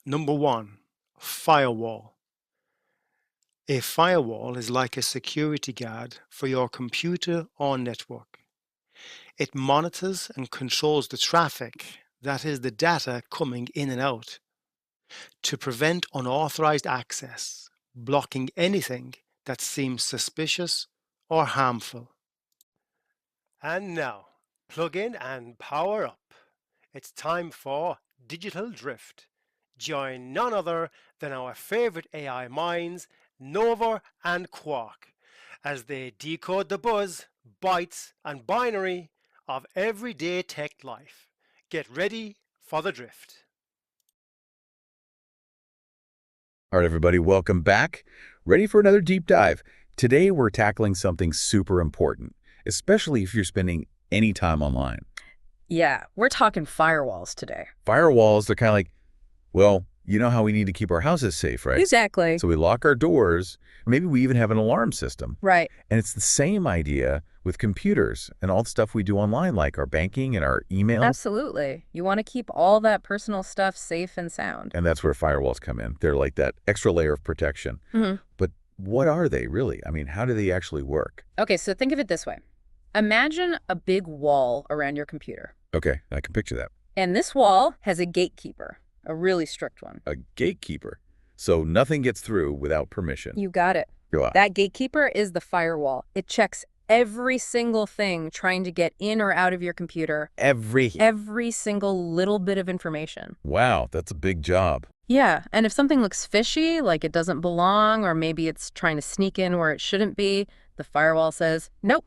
Number one, firewall. A firewall is like a security guard for your computer or network. It monitors and controls the traffic, that is, the data coming in and out, to prevent unauthorized access, blocking anything that seems suspicious or harmful. And now, plug in and power up. It's time for Digital Drift. Join none other than our favorite AI minds, Nova and Quark, as they decode the buzz, bytes, and binary of everyday tech life. Get ready for the drift. All right, everybody, welcome back. Ready for another deep dive. Today, we're tackling something super important, especially if you're spending any time online. Yeah, we're talking firewalls today. Firewalls, they're kind of like, well, you know how we need to keep our houses safe, right? Exactly. So we lock our doors. Maybe we even have an alarm system. Right. And it's the same idea with computers and all the stuff we do online, like our banking and our emails. Absolutely. You want to keep all that personal stuff safe and sound. And that's where firewalls come in. They're like that extra layer of protection. But what are they really? I mean, how do they actually work? Okay, so think of it this way. Imagine a big wall around your computer. Okay, I can picture that. And this wall has a gatekeeper, a really strict one. A gatekeeper. So nothing gets through without permission. You got it. Go on. That gatekeeper is the firewall. It checks every single thing trying to get in or out of your computer. Every single little bit of information. Wow, that's a big job. Yeah, and if something looks fishy, like it doesn't belong, or maybe it's trying to sneak in where it shouldn't be, the firewall says, nope,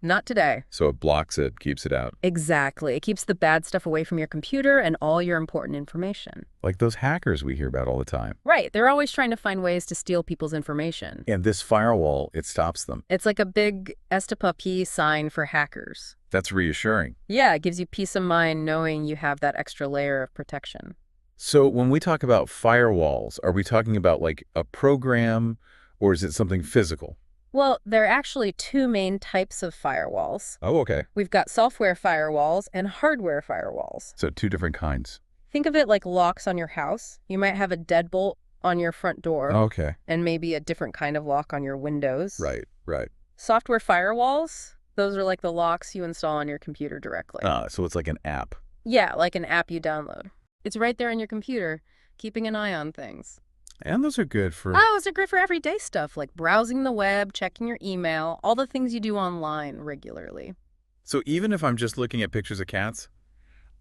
not today. So it blocks it, keeps it out. Exactly. It keeps the bad stuff away from your computer and all your important information. Like those hackers we hear about all the time. Right. They're always trying to find ways to steal people's information. And this firewall, it stops them. It's like a big Estapa sign for hackers. That's reassuring. Yeah, it gives you peace of mind knowing you have that extra layer of protection. So when we talk about firewalls, are we talking about like a program or is it something physical? Well, there are actually two main types of firewalls. Oh, okay. We've got software firewalls and hardware firewalls. So two different kinds. Think of it like locks on your house. You might have a deadbolt on your front door. Okay. And maybe a different kind of lock on your windows. Right, right. Software firewalls, those are like the locks you install on your computer directly. So it's like an app. Yeah, like an app you download. It's right there in your computer, keeping an eye on things. And those are good for... Oh, those are great for everyday stuff, like browsing the web, checking your email, all the things you do online regularly. So even if I'm just looking at pictures of cats,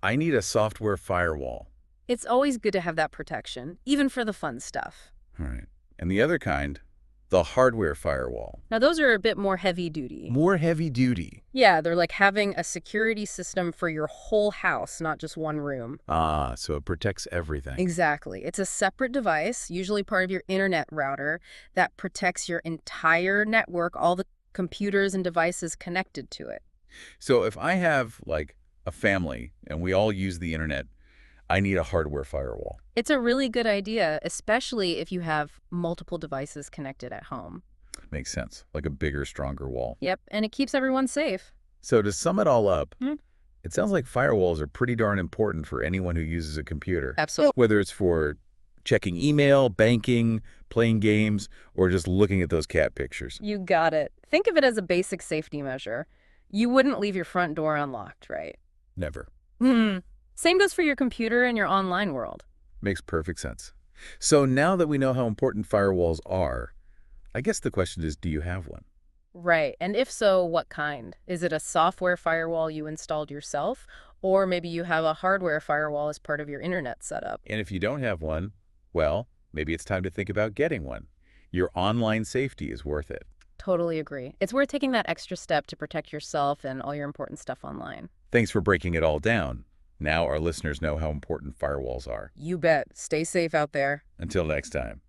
I need a software firewall. It's always good to have that protection, even for the fun stuff. All right. And the other kind, the hardware firewall. Now, those are a bit more heavy duty. More heavy duty. Yeah, they're like having a security system for your whole house, not just one room. Ah, so it protects everything. Exactly. It's a separate device, usually part of your internet router, that protects your entire network, all the computers and devices connected to it. So if I have like a family and we all use the internet, I need a hardware firewall. It's a really good idea, especially if you have multiple devices connected at home. Makes sense. Like a bigger, stronger wall. Yep, and it keeps everyone safe. So to sum it all up, Hmm? it sounds like firewalls are pretty darn important for anyone who uses a computer. Absolutely. Whether it's for checking email, banking, playing games, or just looking at those cat pictures. You got it. Think of it as a basic safety measure. You wouldn't leave your front door unlocked, right? Never. Same goes for your computer and your online world. Makes perfect sense. So now that we know how important firewalls are, I guess the question is, do you have one? Right, and if so, what kind? Is it a software firewall you installed yourself? Or maybe you have a hardware firewall as part of your internet setup? And if you don't have one, well, maybe it's time to think about getting one. Your online safety is worth it. Totally agree. It's worth taking that extra step to protect yourself and all your important stuff online. Thanks for breaking it all down. Now our listeners know how important firewalls are. You bet. Stay safe out there. Until next time.